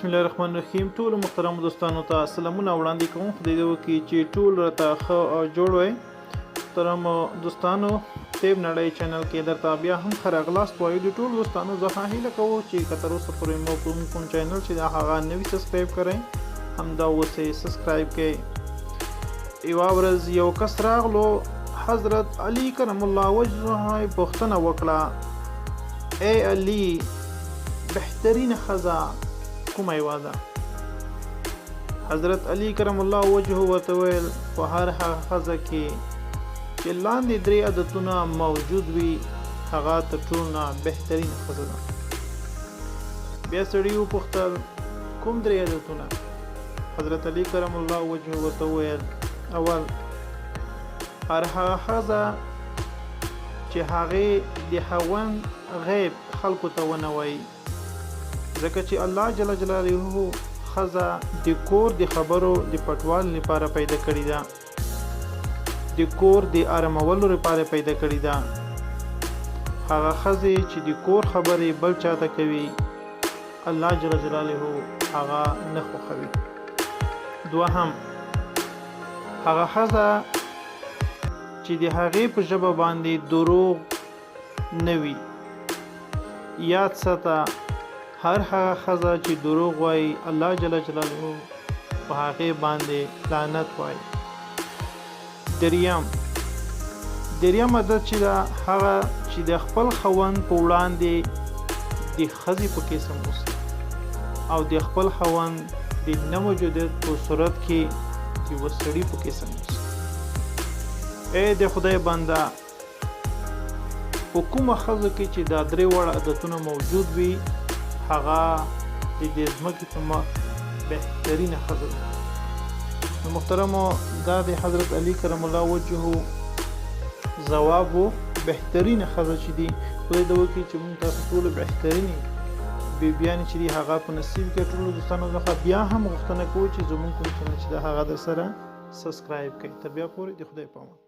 بسم الله الرحمن الرحیم. ټول محترم دوستانو ته سلامونه وړاندې کوم. خدای دې وکړي چې ټول راته ښه او جوړ وئ. محترم دوستانو، طیب نړۍ چینل کې درته بیا هم ښه راغلاست وایو. د ټولو دوستانو څخه هیله کوو چې که تر اوسه پورې مو کوم چینل چې دا هغه نوي سبسکرایب کړئ، همدا اوس یې سبسکرایب کړئ. یوه ورځ یو کس راغلو، حضرت علي کرم الله وجهه پوښتنه وکړه: ای علي، بهترینه ښځه کومه یوه ده؟ حضرت علي کرم الله وجهه ورته ویل: په هر هغه ښځه کې چې لاندې 3 عادتونه موجود وي، هغه تر ټولو نه بهترینه ښځه ده. بیا سړي وپوښتل: کوم 3 عادتونه؟ حضرت علي کرم الله وجهه ورته ویل: اول، هر هغه ښځه چې هغې د خاوند غیب خلکو ته ونه وایي، ځکه چې الله جل جلاله ښځه د کور د خبرو د پټوالي لپاره پیدا کړې ده، د کور د آرامولو لپاره پیدا کړې ده. هغه ښځې چې د کور خبرې بل چاته کوي، الله جل جلاله هغه نه خوښوي. دوهم، هغه ښځه چې د هغې په ژبه باندې دروغ نه وي. یاد ساته، هر هغه ښځه چې دروغ وایي، الله جل جلاله په هغې باندې لعنت وایي. دریم عادت چې ده، هغه چې د خپل خاوند په وړاندې د ښځې په قسم اوسي او د خپل خاوند د نه موجودیت په صورت کې د یوه سړي په قسم اوسي. ای د خدای بنده، په کومه ښځو کې چې دا 3 وړ عادتونه موجود وي، هغه د دې ځمکې په مخ بهترینه ښځه ده. نو محترمو، دا د حضرت علي کرم الله وجهه ځواب و. بهترینه ښځه چې دي، خدای دې وکړي چې موږ تاسو ټولو بهترینې بیبیانې چې دي هغه په نصیب کې. ټولو دوستانو څخه بیا هم غوښتنه کوو چې زموږ کوم چینل چې ده هغه در سره سبسکرایب کړئ. تر بیا پورې د خدای په امان.